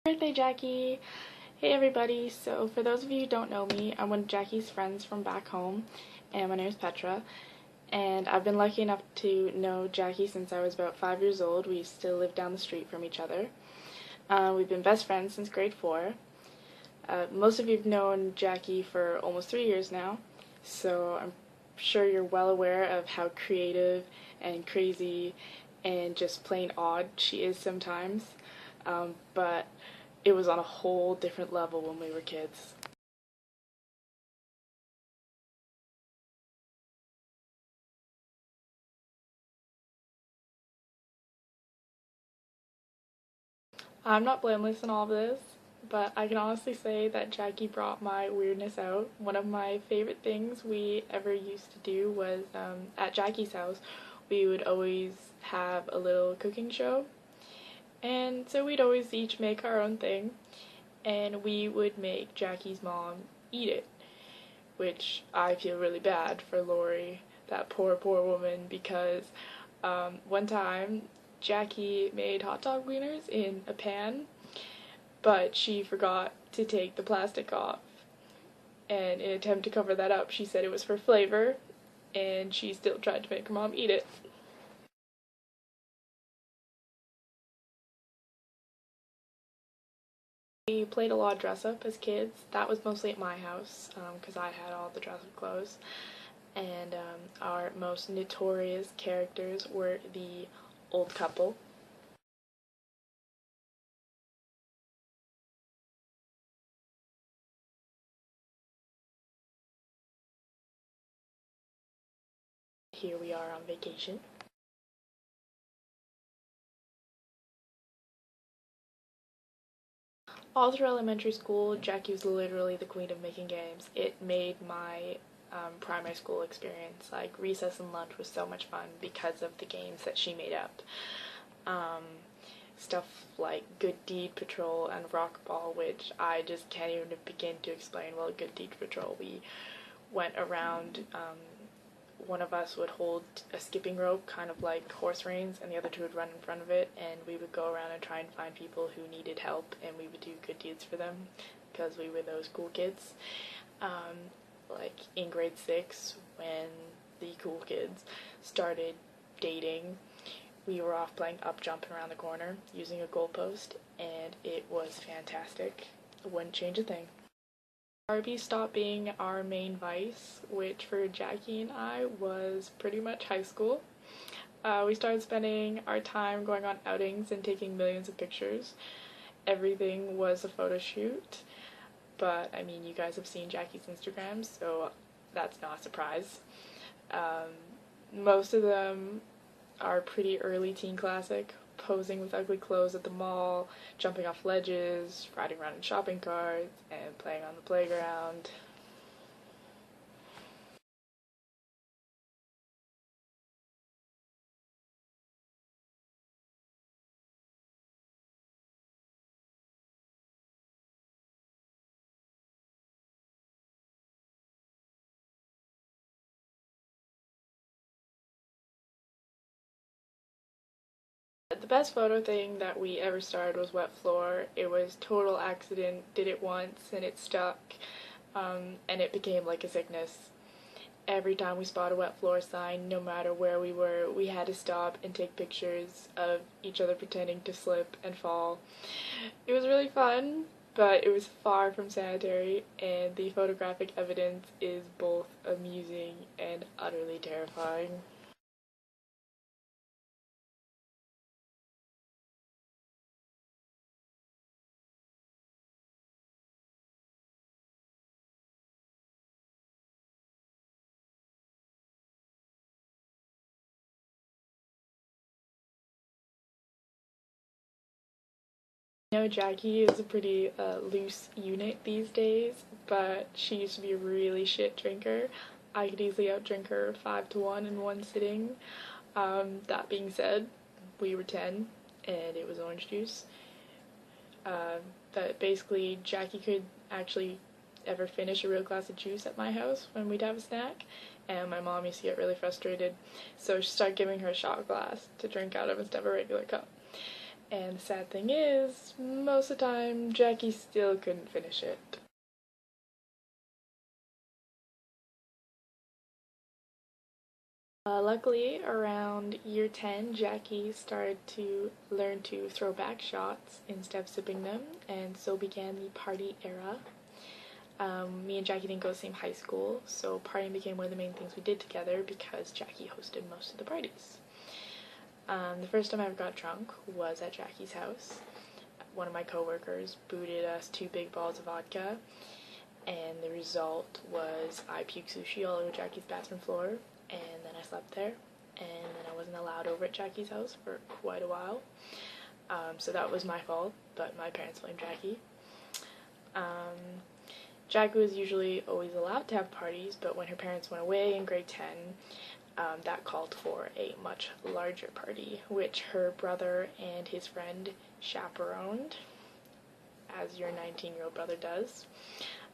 Birthday, Jackie! Hey everybody, so for those of you who don't know me, I'm one of Jackie's friends from back home, and my name is Petra, and I've been lucky enough to know Jackie since I was about 5 years old. We still live down the street from each other. We've been best friends since grade 4. Most of you have known Jackie for almost 3 years now, so I'm sure you're well aware of how creative and crazy and just plain odd she is sometimes, but it was on a whole different level when we were kids. I'm not blameless in all of this, but I can honestly say that Jackie brought my weirdness out. One of my favorite things we ever used to do was at Jackie's house, we would always have a little cooking show. And so we'd always each make our own thing, and we would make Jackie's mom eat it, which I feel really bad for Lori, that poor woman, because one time Jackie made hot dog wieners in a pan, but she forgot to take the plastic off, and in an attempt to cover that up, she said it was for flavor, and she still tried to make her mom eat it. We played a lot of dress up as kids. That was mostly at my house because I had all the dress up clothes. And our most notorious characters were the old couple. Here we are on vacation. All through elementary school, Jackie was literally the queen of making games. It made my primary school experience, like recess and lunch, was so much fun because of the games that she made up. Um, Stuff like Good Deed Patrol and Rock Ball, which I just can't even begin to explain. Well, Good Deed Patrol, we went around, one of us would hold a skipping rope, kind of like horse reins, and the other two would run in front of it, and we would go around and try and find people who needed help, and we would do good deeds for them, because we were those cool kids. Like in grade 6, when the cool kids started dating, we were off playing up jumping around the corner using a goalpost, and it was fantastic. I wouldn't change a thing. Barbie stopped being our main vice, which for Jackie and I was pretty much high school. We started spending our time going on outings and taking millions of pictures. Everything was a photo shoot, but I mean, you guys have seen Jackie's Instagram, so that's not a surprise. Most of them are pretty early teen classic, posing with ugly clothes at the mall, jumping off ledges, riding around in shopping carts, and playing on the playground. The best photo thing that we ever started was wet floor. It was total accident, did it once and it stuck, and it became like a sickness. Every time we spot a wet floor sign, no matter where we were, we had to stop and take pictures of each other pretending to slip and fall. It was really fun, but it was far from sanitary, and the photographic evidence is both amusing and utterly terrifying. I know Jackie is a pretty loose unit these days, but she used to be a really shit drinker. I could easily outdrink her 5-1 in one sitting. That being said, we were 10 and it was orange juice. But basically, Jackie could actually ever finish a real glass of juice at my house when we'd have a snack, and my mom used to get really frustrated, so she started giving her a shot glass to drink out of instead of a regular cup. And the sad thing is, most of the time, Jackie still couldn't finish it. Luckily, around year 10, Jackie started to learn to throw back shots instead of sipping them, and so began the party era. Me and Jackie didn't go to the same high school, so partying became one of the main things we did together because Jackie hosted most of the parties. The first time I ever got drunk was at Jackie's house. One of my coworkers booted us 2 big balls of vodka, and the result was I puked sushi all over Jackie's bathroom floor, and then I slept there, and then I wasn't allowed over at Jackie's house for quite a while. So that was my fault, but my parents blamed Jackie. Jackie was usually always allowed to have parties, but when her parents went away in grade 10, that called for a much larger party, which her brother and his friend chaperoned, as your 19-year-old brother does,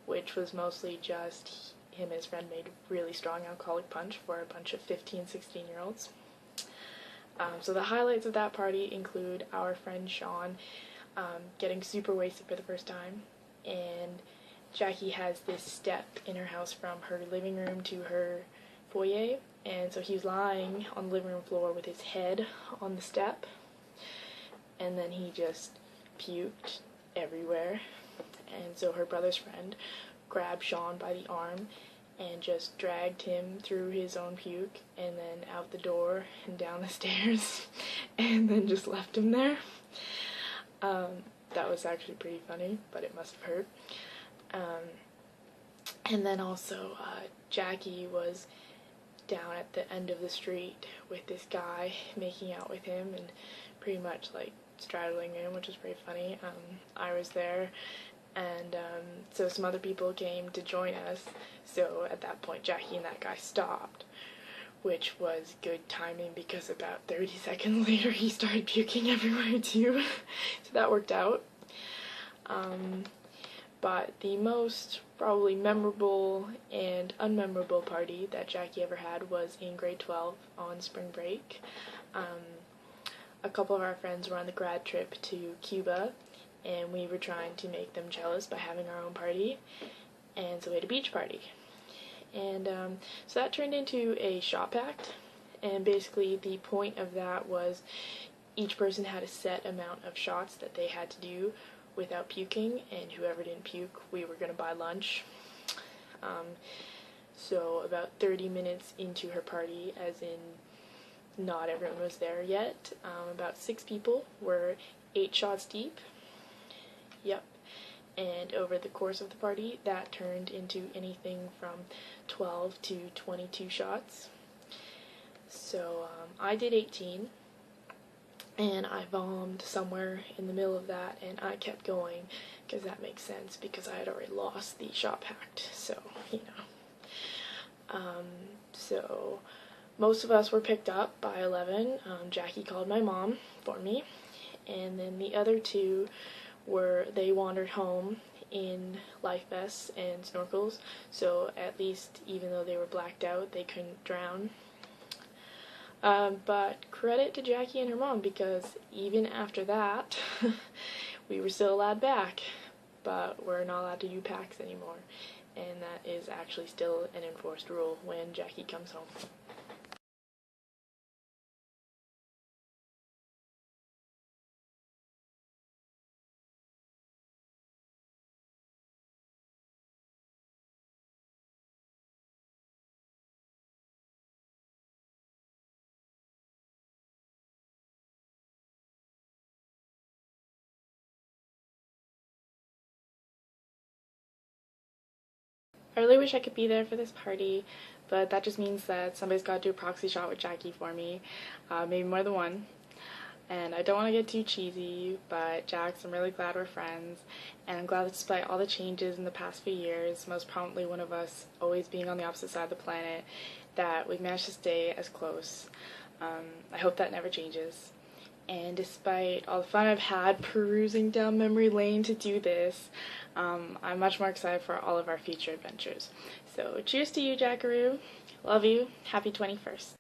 which was mostly just him and his friend made really strong alcoholic punch for a bunch of 15, 16-year-olds. So the highlights of that party include our friend Sean getting super wasted for the first time, and Jackie has this step in her house from her living room to her foyer, and so he was lying on the living room floor with his head on the step, and then he just puked everywhere. And so her brother's friend grabbed Sean by the arm and just dragged him through his own puke and then out the door and down the stairs and then just left him there. That was actually pretty funny, but it must have hurt. And then also Jackie was down at the end of the street with this guy, making out with him and pretty much like straddling him, which was pretty funny. I was there, and so some other people came to join us, so at that point Jackie and that guy stopped, which was good timing because about 30 seconds later he started puking everywhere too. So that worked out. But the most probably memorable and unmemorable party that Jackie ever had was in grade 12 on spring break. A couple of our friends were on the grad trip to Cuba, and we were trying to make them jealous by having our own party, and so we had a beach party. And so that turned into a shot pact, and basically the point of that was each person had a set amount of shots that they had to do without puking, and whoever didn't puke, we were going to buy lunch. So about 30 minutes into her party, as in not everyone was there yet, about 6 people were 8 shots deep. Yep. And over the course of the party, that turned into anything from 12 to 22 shots. So I did 18. And I bombed somewhere in the middle of that, and I kept going, because that makes sense, because I had already lost the shot pact, so, you know. So, most of us were picked up by 11. Jackie called my mom for me, and then the other 2 they wandered home in life vests and snorkels, so at least, even though they were blacked out, they couldn't drown. But credit to Jackie and her mom, because even after that, we were still allowed back, but we're not allowed to do packs anymore, and that is actually still an enforced rule when Jackie comes home. I really wish I could be there for this party, but that just means that somebody's got to do a proxy shot with Jackie for me, maybe more than one. And I don't want to get too cheesy, but Jax, I'm really glad we're friends, and I'm glad that despite all the changes in the past few years, most prominently one of us always being on the opposite side of the planet, that we've managed to stay as close. I hope that never changes. And despite all the fun I've had perusing down memory lane to do this, I'm much more excited for all of our future adventures. So cheers to you, Jackaroo. Love you. Happy 21st.